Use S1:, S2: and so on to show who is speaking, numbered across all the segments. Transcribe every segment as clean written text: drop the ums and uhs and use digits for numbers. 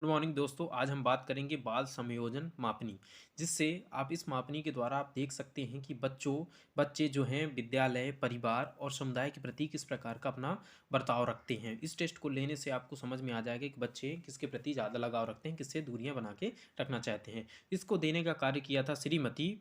S1: Good morning दोस्तों। आज हम बात करेंगे बाल समायोजन मापनी, जिससे आप इस मापनी के द्वारा आप देख सकते हैं कि बच्चे जो हैं विद्यालय, परिवार और समुदाय के प्रति किस प्रकार का अपना बर्ताव रखते हैं। इस टेस्ट को लेने से आपको समझ में आ जाएगा कि बच्चे किसके प्रति ज़्यादा लगाव रखते हैं, किससे दूरियां बना के रखना चाहते हैं। इसको देने का कार्य किया था श्रीमती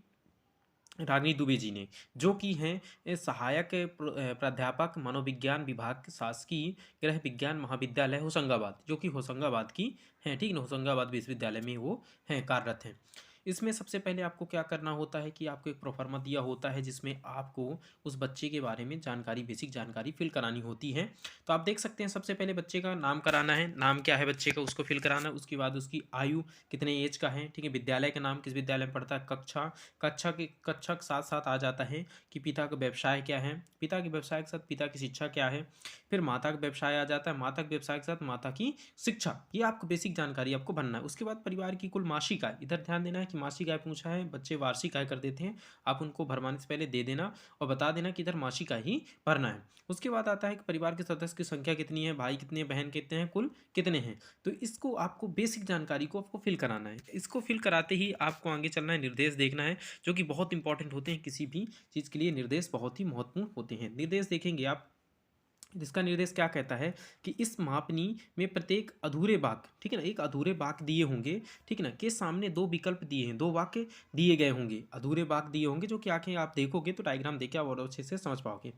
S1: रानी दुबे जी ने, जो कि हैं सहायक प्राध्यापक मनोविज्ञान विभाग शासकीय गृह विज्ञान महाविद्यालय होशंगाबाद, जो कि होशंगाबाद की हैं। ठीक ना, होशंगाबाद विश्वविद्यालय में वो हैं, कार्यरत हैं। इसमें सबसे पहले आपको क्या करना होता है कि आपको एक प्रोफार्मा दिया होता है, जिसमें आपको उस बच्चे के बारे में जानकारी, बेसिक जानकारी फिल करानी होती है। तो आप देख सकते हैं, सबसे पहले बच्चे का नाम कराना है, नाम क्या है बच्चे का उसको फिल कराना है। उसके बाद उसकी आयु कितने एज का है, ठीक है, विद्यालय का नाम, किस विद्यालय में पढ़ता है, कक्षा के साथ साथ आ जाता है कि पिता का व्यवसाय क्या है, पिता के व्यवसाय के साथ पिता की शिक्षा क्या है। फिर माता का व्यवसाय आ जाता है, माता के व्यवसाय के साथ माता की शिक्षा। ये आपको बेसिक जानकारी आपको बनना है। उसके बाद परिवार की कुल मासिक आय, इधर ध्यान देना है कि मासिक आय पूछा है, बच्चे वार्षिक आय कर देते हैं, आप उनको भरवाने से पहले दे देना और बता देना कि इधर मासिक आय ही भरना है। उसके बाद आता है कि परिवार के सदस्य की संख्या कितनी है, भाई कितने, बहन कितने हैं, कुल कितने हैं। तो इसको आपको बेसिक जानकारी को आपको फिल कराना है। इसको फिल कराते ही आपको आगे चलना है, निर्देश देखना है, जो कि बहुत इंपॉर्टेंट होते हैं। किसी भी चीज़ के लिए निर्देश बहुत ही महत्वपूर्ण होते हैं। निर्देश देखेंगे आप, जिसका निर्देश क्या कहता है कि इस मापनी में प्रत्येक अधूरे वाक्य, ठीक है ना, एक अधूरे वाक्य दिए होंगे, ठीक है ना, के सामने दो विकल्प दिए हैं, दो वाक्य दिए गए होंगे, अधूरे वाक्य दिए होंगे, जो कि आंखें आप देखोगे तो डायग्राम देके आप और अच्छे से समझ पाओगे।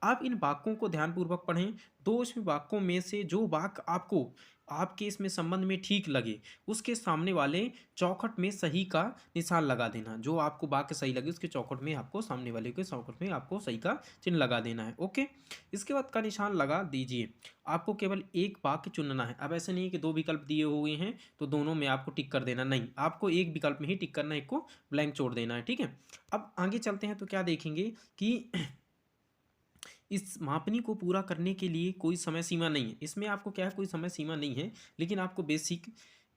S1: आप इन वाक्यों को ध्यानपूर्वक पढ़ें। दो इसमें वाक्यों में से जो वाक्य आपको आपके इसमें संबंध में ठीक लगे, उसके सामने वाले चौखट में सही का निशान लगा देना। जो आपको वाक्य सही लगे, उसके चौखट में आपको, सामने वाले के चौखट में आपको सही का चिन्ह लगा देना है। ओके, इसके बाद का निशान लगा दीजिए। आपको केवल एक वाक्य चुनना है। अब ऐसे नहीं है कि दो विकल्प दिए हुए हैं तो दोनों में आपको टिक कर देना, नहीं, आपको एक विकल्प में ही टिक करना है, एक को ब्लैंक छोड़ देना है। ठीक है, अब आगे चलते हैं तो क्या देखेंगे कि इस मापनी को पूरा करने के लिए कोई समय सीमा नहीं है। इसमें आपको क्या है, कोई समय सीमा नहीं है, लेकिन आपको बेसिक,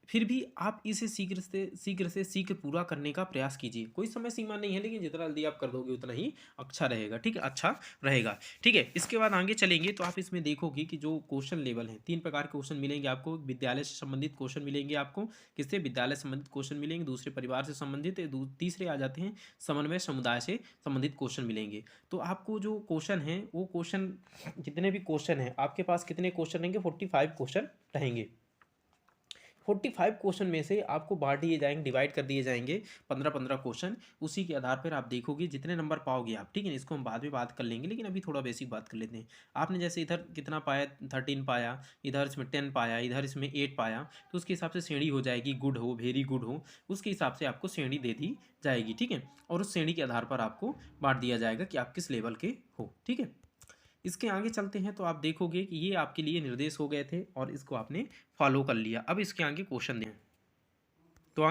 S1: फिर भी आप इसे शीघ्र पूरा करने का प्रयास कीजिए। कोई समय सीमा नहीं है, लेकिन जितना जल्दी आप कर दोगे उतना ही अच्छा रहेगा। ठीक है, अच्छा रहेगा। ठीक है, इसके बाद आगे चलेंगे तो आप इसमें देखोगे कि जो क्वेश्चन लेवल है, तीन प्रकार के क्वेश्चन मिलेंगे आपको। विद्यालय से संबंधित क्वेश्चन मिलेंगे आपको, किससे, विद्यालय से संबंधित क्वेश्चन मिलेंगे। दूसरे परिवार से संबंधित, तीसरे आ जाते हैं समन्वय समुदाय से संबंधित क्वेश्चन मिलेंगे। तो आपको जो क्वेश्चन है, वो क्वेश्चन, जितने भी क्वेश्चन हैं आपके पास, कितने क्वेश्चन रहेंगे, 45 क्वेश्चन रहेंगे। 45 क्वेश्चन में से आपको बांट दिए जाएंगे, डिवाइड कर दिए जाएंगे 15-15 क्वेश्चन। उसी के आधार पर आप देखोगे जितने नंबर पाओगे आप, ठीक है, इसको हम बाद में बात कर लेंगे, लेकिन अभी थोड़ा बेसिक बात कर लेते हैं। आपने जैसे इधर कितना पाया, 13 पाया, इधर इसमें 10 पाया, इधर इसमें 8 पाया, तो उसके हिसाब से श्रेणी हो जाएगी, गुड हो, वेरी गुड हो, उसके हिसाब से आपको श्रेणी दे दी जाएगी। ठीक है, और उस श्रेणी के आधार पर आपको बांट दिया जाएगा कि आप किस लेवल के हो। ठीक है, इसके आगे चलते हैं तो आप देखोगे कि ये आपके लिए निर्देश हो गए थे और इसको आपने फॉलो कर लिया। अब इसके आगे क्वेश्चन दें तो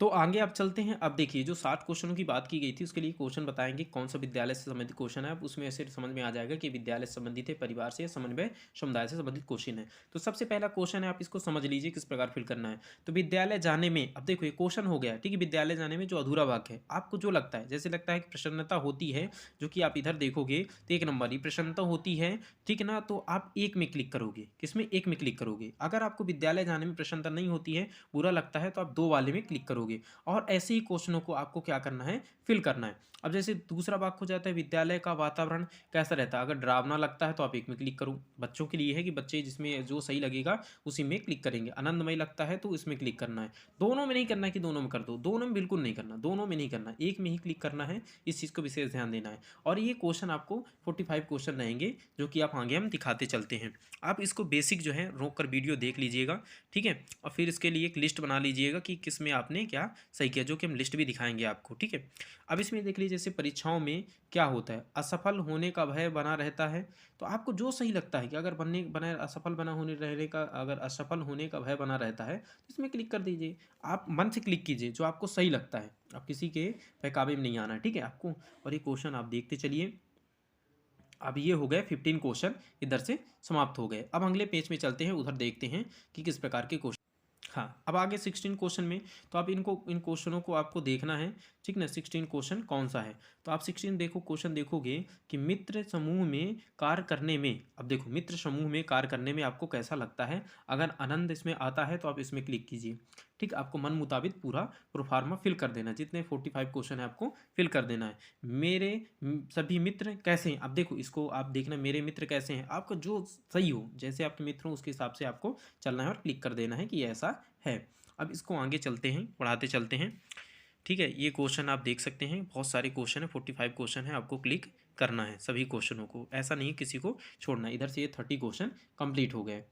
S1: आगे आप चलते हैं। अब देखिए, जो 60 क्वेश्चनों की बात की गई थी, उसके लिए क्वेश्चन बताएंगे कौन सा विद्यालय से संबंधित क्वेश्चन है। अब उसमें ऐसे समझ में आ जाएगा कि विद्यालय से संबंधित है, परिवार से, समन्वय समुदाय से संबंधित क्वेश्चन है। तो सबसे पहला क्वेश्चन है, आप इसको समझ लीजिए किस प्रकार फिल करना है। तो विद्यालय जाने में, अब देखो ये क्वेश्चन हो गया, ठीक है, विद्यालय जाने में जो अधूरा वाक्य है, आपको जो लगता है, जैसे लगता है कि प्रसन्नता होती है, जो कि आप इधर देखोगे तो एक नंबर ही प्रसन्नता होती है, ठीक है ना, तो आप एक में क्लिक करोगे, किसमें, एक में क्लिक करोगे। अगर आपको विद्यालय जाने में प्रसन्नता नहीं होती है, बुरा लगता है, तो आप दो वाले में क्लिक करोगे। और ऐसे ही क्वेश्चनों को आपको क्या करना है, फिल करना है। अब जैसे दूसरा वाक्य हो जाता है, विद्यालय का वातावरण कैसा रहता है। अगर डरावना लगता है तो आप एक में क्लिक करो, बच्चों के लिए है कि बच्चे जिसमें जो सही लगेगा उसी में क्लिक करेंगे। आनंदमय लगता है तो इसमें क्लिक करना है। दोनों में नहीं करना है कि दोनों में कर दो, दोनों में बिल्कुल नहीं करना, दोनों में नहीं करना, एक में ही क्लिक करना है। इस चीज़ को विशेष ध्यान देना है। और ये क्वेश्चन आपको 45 क्वेश्चन रहेंगे, जो कि आप आगे हम दिखाते चलते हैं। आप इसको बेसिक जो है रोक कर वीडियो देख लीजिएगा, ठीक है, और फिर इसके लिए एक लिस्ट बना लीजिएगा कि किस में आपने क्या सही किया, जो कि हम लिस्ट भी दिखाएंगे आपको। ठीक है, अब इसमें देख लीजिए, जैसे परीक्षाओं में क्या होता है, असफल होने का भय बना रहता है। तो आपको जो सही लगता है कि अगर अगर असफल होने का भय बना रहता है, तो इसमें क्लिक कर दीजिए। आप मन से क्लिक कीजिए जो आपको सही लगता है, आप किसी के बहकावे में नहीं आना है, ठीक है आपको। और ये क्वेश्चन आप देखते चलिए। अब ये हो गए 15 क्वेश्चन, इधर से समाप्त हो गए। अब अगले पेज में चलते हैं, उधर देखते हैं कि किस प्रकार के क्वेश्चन। हाँ, अब आगे 16 क्वेश्चन में, तो आप इन क्वेश्चनों को आपको देखना है, ठीक ना। 16 क्वेश्चन कौन सा है, तो आप 16 देखो क्वेश्चन देखोगे कि मित्र समूह में कार्य करने में, अब देखो मित्र समूह में कार्य करने में आपको कैसा लगता है। अगर आनंद इसमें आता है तो आप इसमें क्लिक कीजिए, ठीक। आपको मन मुताबिक पूरा प्रोफार्मा फिल कर देना है, जितने 45 क्वेश्चन है आपको फिल कर देना है। मेरे सभी मित्र कैसे हैं, अब देखो इसको आप देखना, मेरे मित्र कैसे हैं, आपका जो सही हो, जैसे आपके मित्र हो उसके हिसाब से आपको चलना है और क्लिक कर देना है कि ऐसा है। अब इसको आगे चलते हैं, पढ़ाते चलते हैं, ठीक है। ये क्वेश्चन आप देख सकते हैं, बहुत सारे क्वेश्चन है, 45 क्वेश्चन है, आपको क्लिक करना है सभी क्वेश्चनों को, ऐसा नहीं किसी को छोड़ना। इधर से ये 30 क्वेश्चन कंप्लीट हो गए।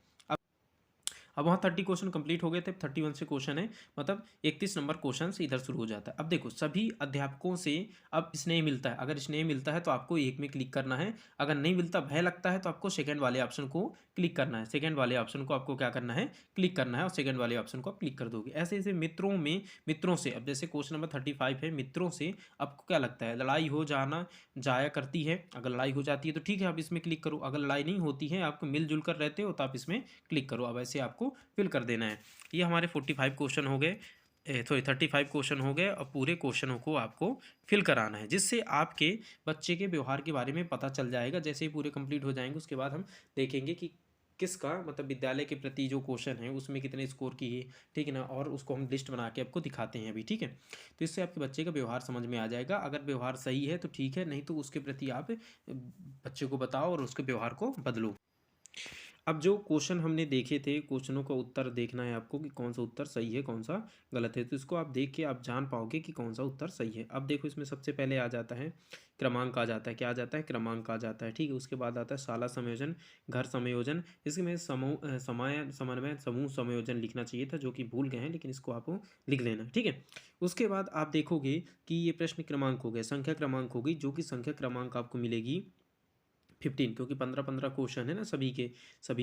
S1: अब वहाँ 30 क्वेश्चन कंप्लीट हो गए थे, 31 से क्वेश्चन है, मतलब 31 नंबर क्वेश्चन से इधर शुरू हो जाता है। अब देखो सभी अध्यापकों से अब स्नेह मिलता है, अगर स्नेह मिलता है तो आपको एक में क्लिक करना है, अगर नहीं मिलता भय लगता है तो आपको सेकंड वाले ऑप्शन को क्लिक करना है। सेकंड वाले ऑप्शन को आपको क्या करना है, क्लिक करना है, और सेकंड वाले ऑप्शन को आप क्लिक कर दोगे। ऐसे ऐसे मित्रों में, मित्रों से, अब जैसे क्वेश्चन नंबर 35 है, मित्रों से आपको क्या लगता है, लड़ाई हो जाया करती है, अगर लड़ाई हो जाती है तो ठीक है आप इसमें क्लिक करो, अगर लड़ाई नहीं होती है, आपको मिलजुल कर रहते हो तो आप इसमें क्लिक करो। अब ऐसे आपको फिल कर देना है। ये हमारे 45 क्वेश्चन हो गए, सॉरी 35 क्वेश्चन हो गए, और पूरे क्वेश्चनों को आपको फिल कराना है, जिससे आपके बच्चे के व्यवहार के बारे में पता चल जाएगा। जैसे ही पूरे कंप्लीट हो जाएंगे उसके बाद हम देखेंगे कि किसका मतलब विद्यालय के प्रति जो क्वेश्चन है उसमें कितने स्कोर की है, ठीक है ना, और उसको हम लिस्ट बना के आपको दिखाते हैं अभी, ठीक है। तो इससे आपके बच्चे का व्यवहार समझ में आ जाएगा। अगर व्यवहार सही है तो ठीक है, नहीं तो उसके प्रति आप बच्चे को बताओ और उसके व्यवहार को बदलो। अब जो क्वेश्चन हमने देखे थे, क्वेश्चनों का उत्तर देखना है आपको कि कौन सा उत्तर सही है कौन सा गलत है, तो इसको आप देख के आप जान पाओगे कि कौन सा उत्तर सही है। अब देखो इसमें सबसे पहले आ जाता है क्रमांक, आ जाता है, क्या आ जाता है, क्रमांक आ जाता है, ठीक है। उसके बाद आता है शाला संयोजन, घर संयोजन, इसमें समन्वय समूह संयोजन लिखना चाहिए था, जो कि भूल गए हैं, लेकिन इसको आप लिख लेना, ठीक है। उसके बाद आप देखोगे कि ये प्रश्न क्रमांक हो गए, संख्या क्रमांक होगी, जो कि संख्या क्रमांक आपको मिलेगी 15, क्योंकि 15 क्वेश्चन है ना सभी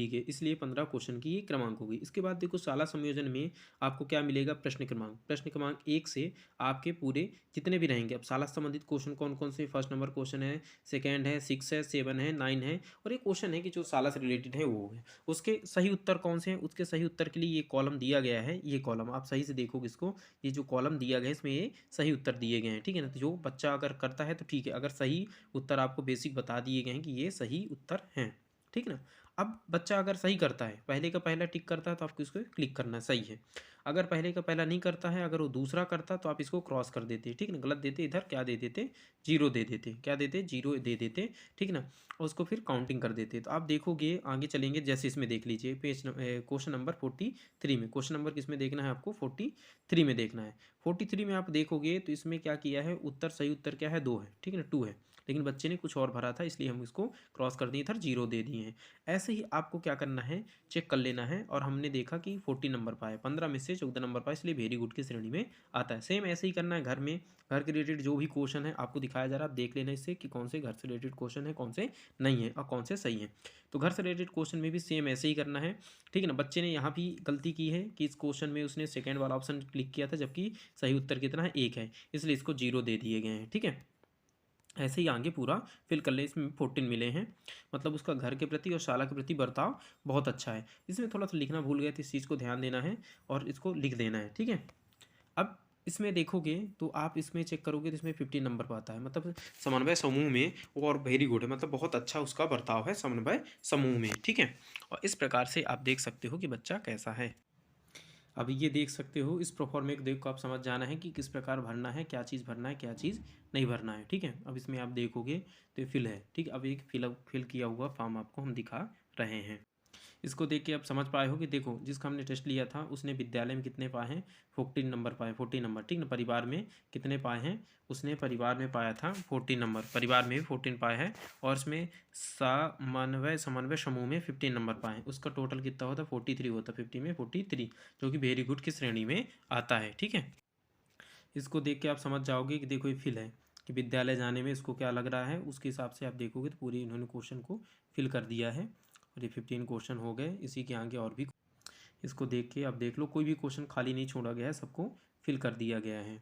S1: के, इसलिए 15 क्वेश्चन की ये क्रमांक होगी। इसके बाद देखो शाला संयोजन में आपको क्या मिलेगा, प्रश्न क्रमांक, प्रश्न क्रमांक 1 से आपके पूरे जितने भी रहेंगे। अब शाला संबंधित क्वेश्चन कौन कौन से, फर्स्ट नंबर क्वेश्चन है, सेकंड है, 6 है, 7 है, 9 है, और एक क्वेश्चन है कि जो शाला से रिलेटेड है वो है। उसके सही उत्तर कौन से हैं, उसके सही उत्तर के लिए ये कॉलम दिया गया है, ये कॉलम आप सही से देखोगे इसको, ये जो कॉलम दिया गया है इसमें ये सही उत्तर दिए गए हैं, ठीक है ना। तो जो बच्चा अगर करता है तो ठीक है, अगर सही उत्तर आपको बेसिक बता दिए गए हैं कि ये सही उत्तर हैं, ठीक ना। अब बच्चा अगर सही करता है, पहले का पहला टिक करता है तो आपको इसको क्लिक करना सही है। अगर पहले का पहला नहीं करता है, अगर वो दूसरा करता तो आप इसको क्रॉस कर देते, ठीक ना, गलत देते, इधर क्या दे देते, जीरो दे देते, क्या देते, जीरो दे देते, ठीक ना, और उसको फिर काउंटिंग कर देते। तो आप देखोगे आगे चलेंगे, जैसे इसमें देख लीजिए क्वेश्चन नंबर 43 में, क्वेश्चन नंबर किसमें देखना है आपको, 43 में देखना है। 43 में आप देखोगे तो इसमें क्या किया है, उत्तर सही उत्तर क्या है, 2 है, ठीक है ना, 2 है, लेकिन बच्चे ने कुछ और भरा था इसलिए हम इसको क्रॉस कर दिए, इधर जीरो दे दिए हैं। ऐसे ही आपको क्या करना है, चेक कर लेना है, और हमने देखा कि 40 नंबर पाए, 15 में से 14 नंबर पाए, इसलिए वेरी गुड की श्रेणी में आता है। सेम ऐसे ही करना है घर में, घर के रिलेटेड जो भी क्वेश्चन है आपको दिखाया जा रहा है, आप देख लेना इससे कि कौन से घर से रिलेटेड क्वेश्चन है, कौन से नहीं है और कौन से सही है। तो घर से रिलेटेड क्वेश्चन में भी सेम ऐसे ही करना है, ठीक है ना। बच्चे ने यहाँ भी गलती की है कि इस क्वेश्चन में उसने सेकेंड वाला ऑप्शन क्लिक किया था, जबकि सही उत्तर कितना है, 1 है, इसलिए इसको जीरो दे दिए गए हैं, ठीक है। ऐसे ही आगे पूरा फिल कर ले, इसमें 14 मिले हैं, मतलब उसका घर के प्रति और शाला के प्रति बर्ताव बहुत अच्छा है। इसमें थोड़ा सा लिखना भूल गए थे, इस चीज़ को ध्यान देना है और इसको लिख देना है, ठीक है। अब इसमें देखोगे तो आप इसमें चेक करोगे तो इसमें 15 नंबर पाता है, मतलब समन्वय समूह में, और वेरी गुड है, मतलब बहुत अच्छा उसका बर्ताव है समन्वय समूह में, ठीक है। और इस प्रकार से आप देख सकते हो कि बच्चा कैसा है। अब ये देख सकते हो, इस प्रोफॉर्म में देख को आप समझ जाना है कि किस प्रकार भरना है, क्या चीज़ भरना है, क्या चीज़ नहीं भरना है, ठीक है। अब इसमें आप देखोगे तो ये फिल है, ठीक। अब एक फिल किया हुआ फॉर्म आपको हम दिखा रहे हैं। इसको देख के आप समझ पाए हो कि देखो जिसका हमने टेस्ट लिया था उसने विद्यालय में कितने पाए हैं, 14 नंबर पाए, 14 नंबर, ठीक ना। परिवार में कितने पाए हैं, उसने परिवार में पाया था 14 नंबर, परिवार में भी 14 पाए हैं, और इसमें समन्वय समूह में 15 नंबर पाए हैं। उसका टोटल कितना होता है, 43 होता है, 50 में 43, जो कि वेरी गुड की श्रेणी में आता है, ठीक है। इसको देख के आप समझ जाओगे कि देखो ये फिल है, कि विद्यालय जाने में इसको क्या लग रहा है, उसके हिसाब से आप देखोगे तो पूरी इन्होंने क्वेश्चन को फिल कर दिया है, और ये 15 क्वेश्चन हो गए। इसी के आगे और भी, इसको देख के आप देख लो, कोई भी क्वेश्चन खाली नहीं छोड़ा गया है, सबको फिल कर दिया गया है।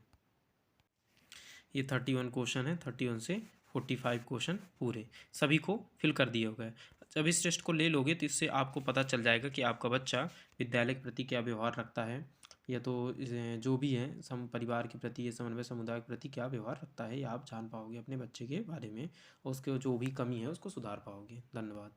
S1: ये 31 क्वेश्चन है, 31 से 45 क्वेश्चन पूरे सभी को फिल कर दिया गया है। जब इस टेस्ट को ले लोगे तो इससे आपको पता चल जाएगा कि आपका बच्चा विद्यालय के प्रति क्या व्यवहार रखता है, या तो जो भी है सम परिवार के प्रति या समन्वय समुदाय के प्रति क्या व्यवहार रखता है, ये आप जान पाओगे अपने बच्चे के बारे में, और उसके जो भी कमी है उसको सुधार पाओगे। धन्यवाद।